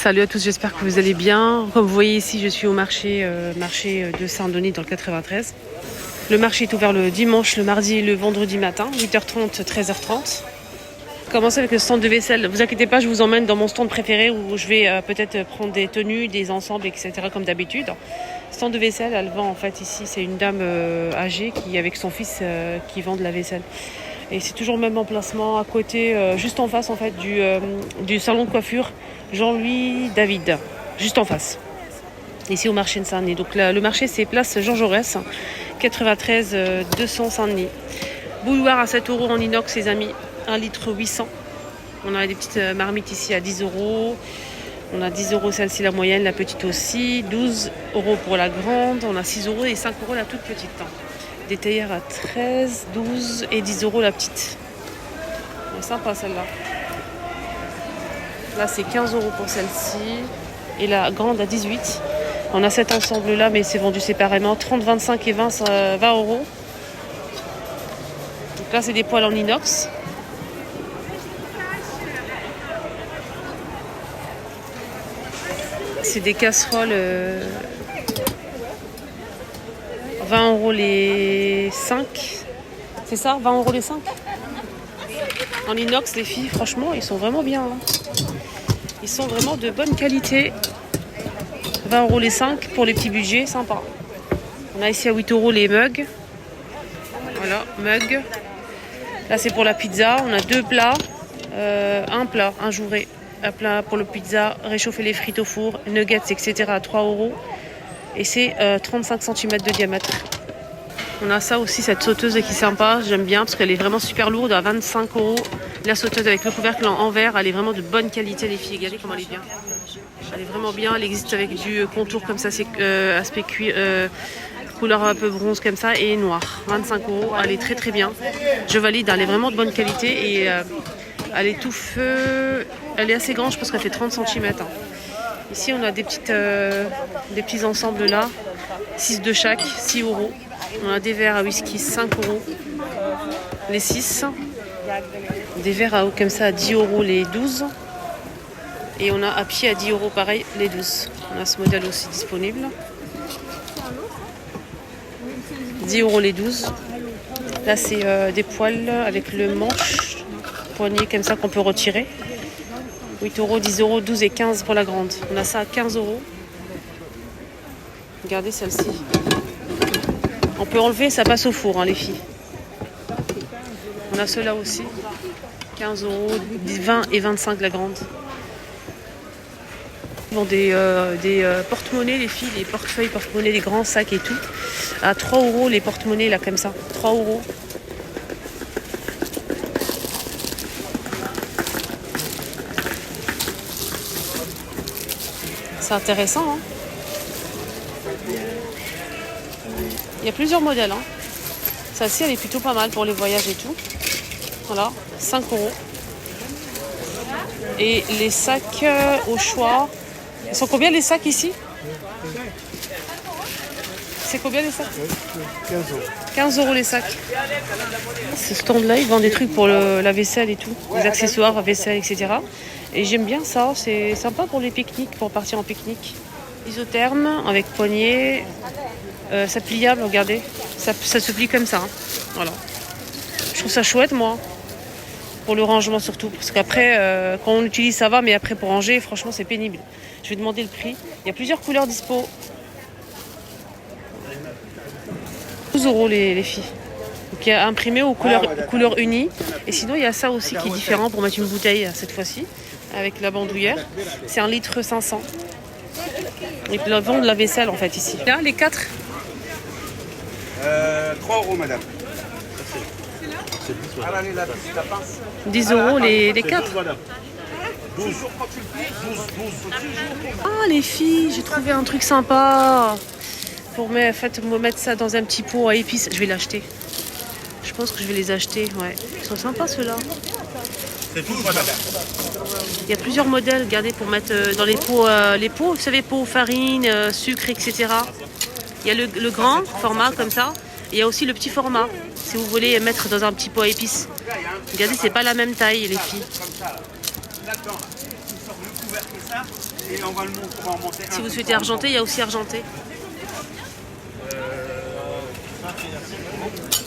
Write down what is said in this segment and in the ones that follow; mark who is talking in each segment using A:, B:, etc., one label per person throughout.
A: Salut à tous, j'espère que vous allez bien. Comme vous voyez ici, je suis au marché de Saint-Denis dans le 93. Le marché est ouvert le dimanche, le mardi et le vendredi matin, 8h30, 13h30. Commencez avec le stand de vaisselle. Ne vous inquiétez pas, je vous emmène dans mon stand préféré où je vais peut-être prendre des tenues, des ensembles, etc. comme d'habitude. Stand de vaisselle, elle vend en fait ici, c'est une dame âgée qui avec son fils qui vend de la vaisselle. Et c'est toujours le même emplacement à côté, juste en face en fait du salon de coiffure Jean-Louis David, juste en face. Ici au marché de Saint-Denis. Donc le marché c'est place Jean Jaurès, 93 200 Saint-Denis. Bouilloire à 7 € en inox les amis, 1 litre 800. On a des petites marmites ici à 10 €. On a 10 € celle-ci la moyenne, la petite aussi. 12 € pour la grande. On a 6 € et 5 € la toute petite. Des théières à 13, 12 et 10 € la petite. C'est sympa celle-là. Là c'est 15 € pour celle-ci. Et la grande à 18. On a cet ensemble-là, mais c'est vendu séparément. 30, 25 et 20 €. Donc là c'est des poêles en inox. C'est des casseroles 20 € les 5. C'est ça, 20 € les 5. En inox, les filles, franchement, ils sont vraiment bien. Ils sont vraiment de bonne qualité. 20 € les 5 pour les petits budgets, sympa. On a ici à 8 € les mugs. Voilà, mugs. Là, c'est pour la pizza. On a deux plats. Un jouré. Un plat pour le pizza, réchauffer les frites au four, nuggets, etc. à 3 €. Et c'est 35 cm de diamètre. On a ça aussi, cette sauteuse qui est sympa. J'aime bien parce qu'elle est vraiment super lourde à 25 €. La sauteuse avec le couvercle en verre, elle est vraiment de bonne qualité les filles. Regardez comment elle est bien. Elle est vraiment bien. Elle existe avec du contour comme ça, c'est aspect cuir, couleur un peu bronze comme ça et noir. 25 €. Elle est très très bien. Je valide. Elle est vraiment de bonne qualité et elle est tout feu. Elle est assez grande, je pense qu'elle fait 30 cm. Ici, on a des petits ensembles là. 6 de chaque, 6 €. On a des verres à whisky, 5 € les 6. Des verres à eau comme ça à 10 € les 12. Et on a à pied à 10 € pareil les 12. On a ce modèle aussi disponible. 10 € les 12. Là, c'est des poils avec le manche poignet comme ça qu'on peut retirer. 8 €, 10 €, 12 et 15 pour la grande. On a ça à 15 €. Regardez celle-ci. On peut enlever, ça passe au four, les filles. On a ceux-là aussi. 15 €, 20 et 25 la grande. Ils vendent des porte-monnaies, les filles, les portefeuilles, porte-monnaies, des grands sacs et tout. À 3 € les porte-monnaies, là, comme ça. 3 €. C'est intéressant, Il y a plusieurs modèles, Celle-ci, elle est plutôt pas mal pour les voyages et tout. Voilà, 5 €. Et les sacs au choix. Ils sont combien les sacs ici? C'est combien les sacs?
B: 15 €.
A: 15 € les sacs. Ce stand-là, ils vendent des trucs pour la vaisselle et tout. Des accessoires, vaisselle, etc. Et j'aime bien ça. C'est sympa pour les pique-niques, pour partir en pique-nique. Isotherme avec poignée. Ça pliable, regardez. Ça se plie comme ça. Voilà. Je trouve ça chouette, moi. Pour le rangement surtout. Parce qu'après, quand on l'utilise, ça va. Mais après, pour ranger, franchement, c'est pénible. Je vais demander le prix. Il y a plusieurs couleurs dispo. 12 € les filles. Donc il y a imprimé aux couleurs unies. Et sinon, il y a ça aussi qui est différent pour mettre une bouteille cette fois-ci. Avec la bandoulière. C'est 1 litre 500. Ils vendent de la vaisselle en fait ici. Là, les 4.
B: 3 € madame.
A: 10 € les 4.
B: 12.
A: Ah les filles, j'ai trouvé un truc sympa. Pour me mettre ça dans un petit pot à épices. Je vais l'acheter. Je pense que je vais les acheter. Ouais. Ils sont sympas ceux-là.
B: C'est tout madame.
A: Il y a plusieurs modèles, regardez, pour mettre dans les pots, vous savez, pots, farine, sucre, etc. Il y a le grand format comme ça. Et il y a aussi le petit format, si vous voulez mettre dans un petit pot à épices. Regardez, c'est pas la même taille, les filles.
B: là-dedans. Là. On sort le couvercle comme ça et on va le monter. On va en monter
A: Si vous souhaitez argenté, il y a aussi argenté.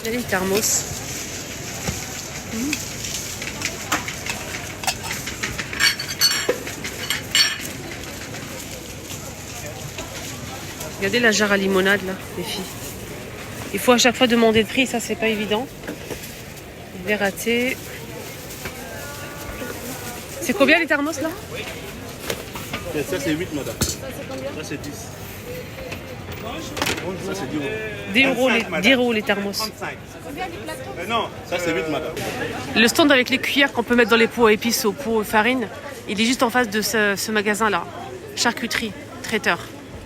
A: Il y a les thermos. Regardez la jarre à limonade là, les filles. Il faut à chaque fois demander le prix, ça c'est pas évident. Verraté. C'est combien les thermos là?
B: Ça c'est 8 madame. Ça c'est 10. Ça c'est 10 euros.
A: 10 euros, 10 euros les thermos.
B: 35. Non, ça c'est 8 madame.
A: Le stand avec les cuillères qu'on peut mettre dans les pots à épices ou pots farine, il est juste en face de ce magasin là. Charcuterie, traiteur.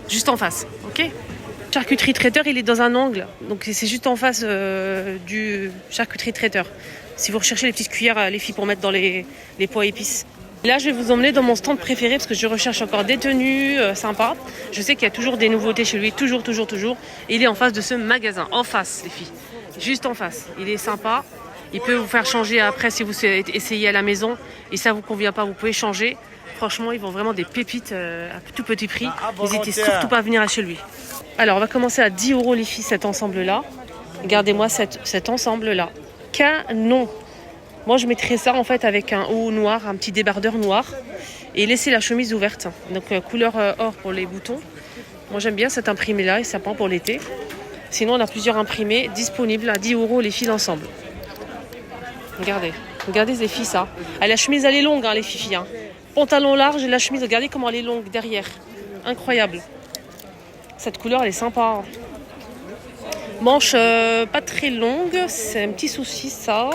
A: Juste en face, ok? Charcuterie traiteur, il est dans un angle. Donc c'est juste en face du charcuterie traiteur. Si vous recherchez les petites cuillères, les filles, pour mettre dans les pots à épices. Là, je vais vous emmener dans mon stand préféré parce que je recherche encore des tenues sympas. Je sais qu'il y a toujours des nouveautés chez lui, toujours. Et il est en face de ce magasin, en face, les filles. Juste en face. Il est sympa. Il peut vous faire changer après si vous essayez à la maison et ça vous convient pas, vous pouvez changer. Franchement, ils vendent vraiment des pépites à tout petit prix. N'hésitez surtout pas à venir chez lui. Alors, on va commencer à 10 euros les filles, cet ensemble-là. Regardez-moi cet ensemble-là. Canon! Moi, je mettrais ça en fait avec un haut noir, un petit débardeur noir. Et laisser la chemise ouverte. Donc, couleur or pour les boutons. Moi, j'aime bien cet imprimé-là et ça prend pour l'été. Sinon, on a plusieurs imprimés disponibles à 10 euros les filles l'ensemble. Regardez les filles, ça. Ah, la chemise, elle est longue, hein, les filles. Hein. Pantalon large et la chemise, regardez comment elle est longue derrière. Incroyable. Cette couleur, elle est sympa. Manche pas très longue, c'est un petit souci ça.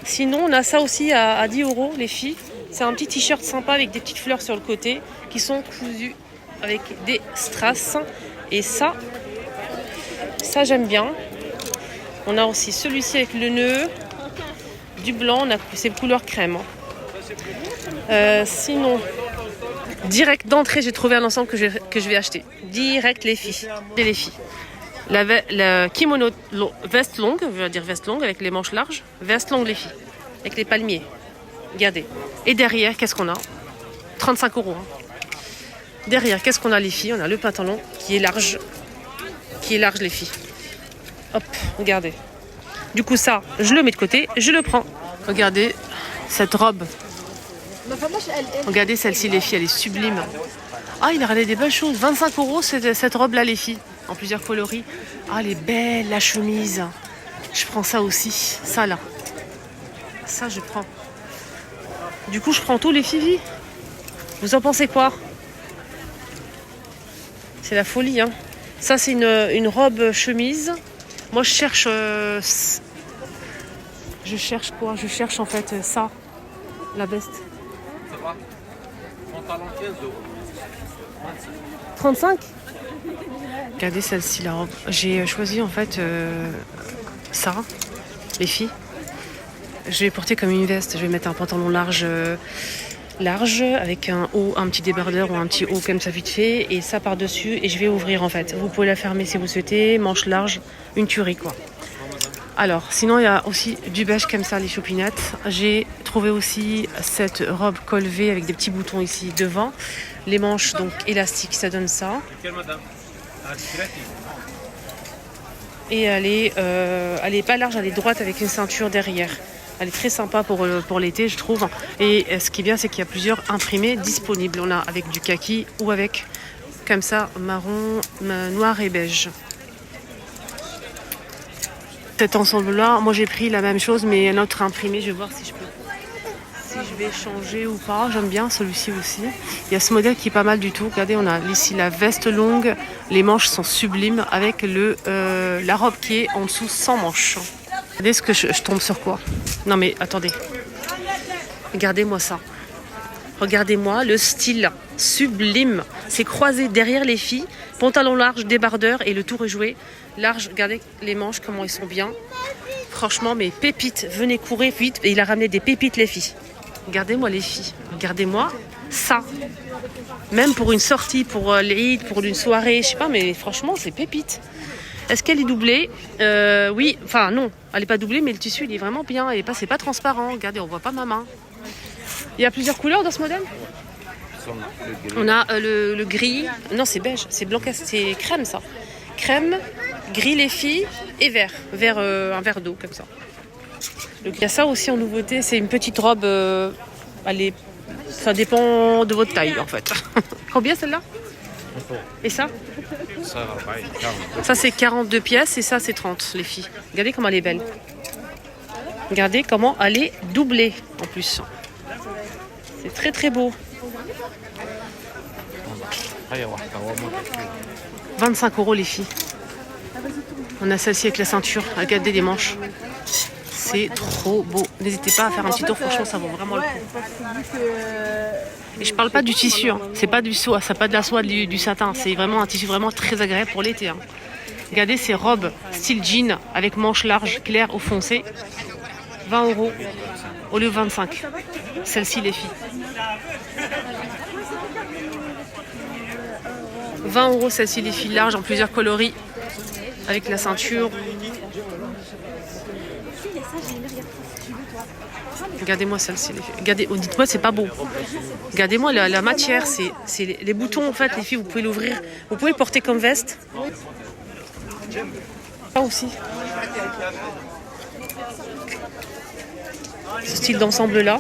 A: Sinon, on a ça aussi à 10 euros, les filles. C'est un petit t-shirt sympa avec des petites fleurs sur le côté qui sont cousues avec des strass. Et ça j'aime bien. On a aussi celui-ci avec le nœud, du blanc, c'est couleur crème. Sinon, direct d'entrée, j'ai trouvé un ensemble que je vais acheter. Direct les filles. La kimono veste longue, je veux dire veste longue avec les manches larges. Veste longue les filles, avec les palmiers. Regardez. Et derrière, qu'est-ce qu'on a? 35 euros. Hein. Derrière, qu'est-ce qu'on a les filles? On a le pantalon qui est large. Les filles. Hop, regardez. Du coup ça, je le mets de côté, je le prends. Regardez cette robe. Regardez celle-ci les filles, elle est sublime. Ah, il a regardé des belles choses. 25 euros cette robe-là les filles. En plusieurs coloris. Ah, elle est belle la chemise. Je prends ça aussi. Ça là. Ça je prends. Du coup je prends tout les filles. Vous en pensez quoi? C'est la folie hein. Ça c'est une robe chemise. Moi je cherche quoi? Je cherche en fait ça. La veste.
B: Ça va. Pantalon 15 euros.
A: 35? Regardez celle-ci la robe. J'ai choisi en fait ça, les filles. Je vais porter comme une veste. Je vais mettre un pantalon large avec un petit débardeur ou un petit haut comme ça vite fait. Et ça par-dessus. Et je vais ouvrir en fait. Vous pouvez la fermer si vous souhaitez. Manche large, une tuerie quoi. Alors, sinon il y a aussi du beige comme ça, les chopinettes. J'ai trouvé aussi cette robe col V avec des petits boutons ici devant. Les manches donc élastiques, ça donne ça. Et elle est pas large, elle est droite avec une ceinture derrière. Elle est très sympa pour l'été, je trouve. Et ce qui est bien, c'est qu'il y a plusieurs imprimés disponibles. On a avec du kaki ou avec, comme ça, marron, noir et beige. Cet ensemble-là, moi j'ai pris la même chose, mais un autre imprimé. Je vais voir si je vais changer ou pas. J'aime bien celui-ci aussi. Il y a ce modèle qui est pas mal du tout. Regardez, on a ici la veste longue. Les manches sont sublimes avec la robe qui est en dessous sans manches. Regardez ce que je tombe sur quoi. Non mais attendez. Regardez-moi ça. Regardez-moi le style sublime. C'est croisé derrière les filles. Pantalon large, débardeur et le tout rejoué. Large, regardez les manches, comment ils sont bien. Franchement, mes pépites. Venez courir vite. Et il a ramené des pépites les filles. Regardez-moi les filles. Regardez-moi ça. Même pour une sortie, pour l'Eid, pour une soirée, je sais pas, mais franchement, c'est pépite. Est-ce qu'elle est doublée? Oui, enfin non, elle n'est pas doublée, mais le tissu il est vraiment bien. C'est pas transparent. Regardez, on voit pas ma main. Il y a plusieurs couleurs dans ce modèle. On a le gris. Non, c'est beige. C'est blanc, c'est crème ça. Crème, gris les filles et vert. Un verre d'eau comme ça. Donc il y a ça aussi en nouveauté. C'est une petite robe. Ça dépend de votre taille en fait. Combien celle-là? Et ça? Ça c'est 42 pièces et ça c'est 30 les filles. Regardez comment elle est belle. Regardez comment elle est doublée en plus. C'est très très beau. 25 € les filles. On a celle-ci avec la ceinture. Regardez les manches. C'est trop beau. N'hésitez pas à faire un petit tour, franchement ça vaut vraiment le coup. Et je parle pas du tissu, hein. C'est pas du soie, c'est pas de la soie, du satin. C'est vraiment un tissu vraiment très agréable pour l'été. Hein. Regardez ces robes style jean avec manches larges, claires ou foncées. 20 € au lieu de 25. Celle-ci les filles. 20 € celle-ci les filles larges en plusieurs coloris. Avec la ceinture. Regardez-moi celle-ci les filles. Regardez, dites-moi c'est pas beau. Regardez-moi la matière, c'est les boutons en fait les filles, vous pouvez l'ouvrir. Vous pouvez le porter comme veste. Ça aussi. Ce style d'ensemble là.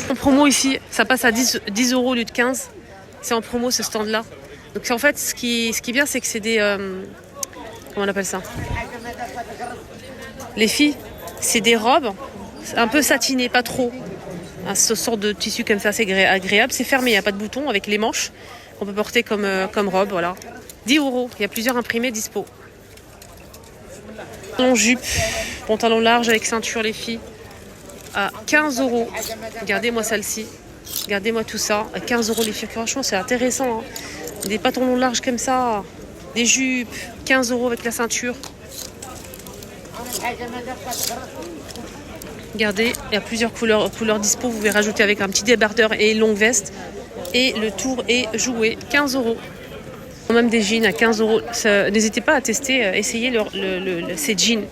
A: En promo ici, ça passe à 10 € au lieu de 15. C'est en promo ce stand là. Donc en fait ce qui est bien c'est que c'est des... comment on appelle ça? Les filles, c'est des robes un peu satinées, pas trop. Ce sort de tissu comme ça, c'est agréable. C'est fermé, il n'y a pas de boutons avec les manches. On peut porter comme robe, voilà. 10 €, il y a plusieurs imprimés dispo. Pantalon jupe, pantalon large avec ceinture les filles. À 15 €. Regardez-moi celle-ci. Regardez-moi tout ça. À 15 € les filles. Franchement, c'est intéressant. Hein. Des pantalons larges comme ça. Des jupes. 15 € avec la ceinture. Regardez, il y a plusieurs couleurs dispo. Vous pouvez rajouter avec un petit débardeur et une longue veste. Et le tour est joué. 15 €. Même des jeans à 15 €. N'hésitez pas à tester, essayer ces jeans.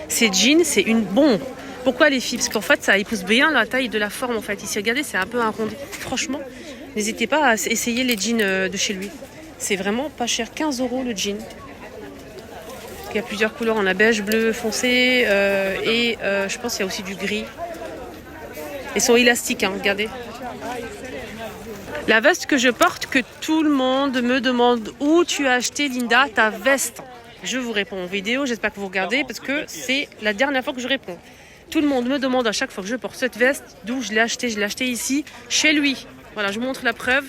A: Ces jeans, c'est une bombe. Pourquoi les filles? Parce qu'en fait, ça épouse bien la taille de la forme en fait. Ici, regardez, c'est un peu arrondi. Franchement, n'hésitez pas à essayer les jeans de chez lui. C'est vraiment pas cher. 15 € le jean. Il y a plusieurs couleurs. On a beige, bleu, foncé et je pense qu'il y a aussi du gris. Ils sont élastiques, hein, regardez. La veste que je porte, que tout le monde me demande où tu as acheté, Linda, ta veste. Je vous réponds en vidéo. J'espère que vous regardez parce que c'est la dernière fois que je réponds. Tout le monde me demande à chaque fois que je porte cette veste d'où je l'ai achetée. Je l'ai achetée ici, chez lui. Voilà, je vous montre la preuve.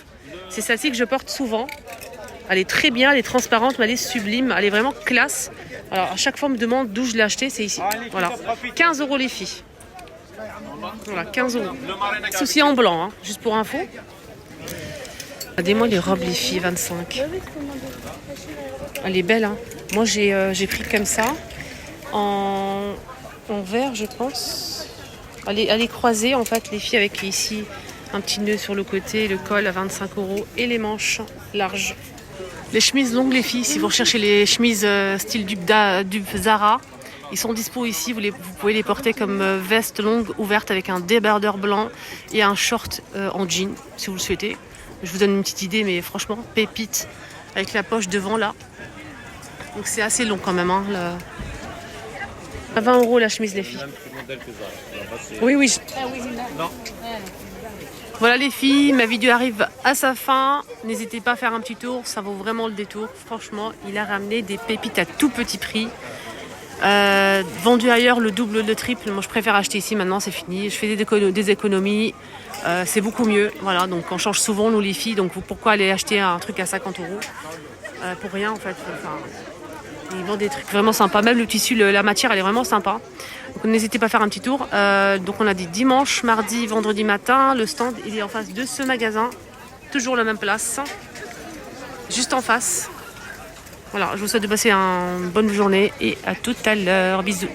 A: C'est celle-ci que je porte souvent. Elle est très bien, elle est transparente, mais elle est sublime. Elle est vraiment classe. Alors, à chaque fois, on me demande d'où je l'ai achetée. C'est ici. Voilà. 15 € les filles. Voilà, 15 €. C'est aussi en blanc, hein, juste pour info. Regardez-moi les robes, les filles, 25. Elle est belle, hein. Moi, j'ai pris comme ça. En vert, je pense. Elle est croisée, en fait, les filles, avec ici un petit nœud sur le côté, le col à 25 € et les manches larges. Les chemises longues, les filles, si vous recherchez les chemises style du Zara, ils sont dispo ici. Vous pouvez les porter comme veste longue ouverte avec un débardeur blanc et un short en jean, si vous le souhaitez. Je vous donne une petite idée, mais franchement, pépite, avec la poche devant là. Donc c'est assez long quand même, hein, à 20 € la chemise les filles. Oui. Voilà les filles, ma vidéo arrive à sa fin. N'hésitez pas à faire un petit tour, ça vaut vraiment le détour. Franchement, il a ramené des pépites à tout petit prix. Vendu ailleurs le double, le triple. Moi je préfère acheter ici maintenant, c'est fini. Je fais des économies, c'est beaucoup mieux. Voilà, donc on change souvent nous les filles. Donc pourquoi aller acheter un truc à 50 € pour rien en fait. Enfin, ils vendent des trucs vraiment sympas. Même le tissu, la matière, elle est vraiment sympa. Donc n'hésitez pas à faire un petit tour. Donc on a dit dimanche, mardi, vendredi matin. Le stand, il est en face de ce magasin. Toujours la même place. Juste en face. Voilà, je vous souhaite de passer une bonne journée et à tout à l'heure. Bisous.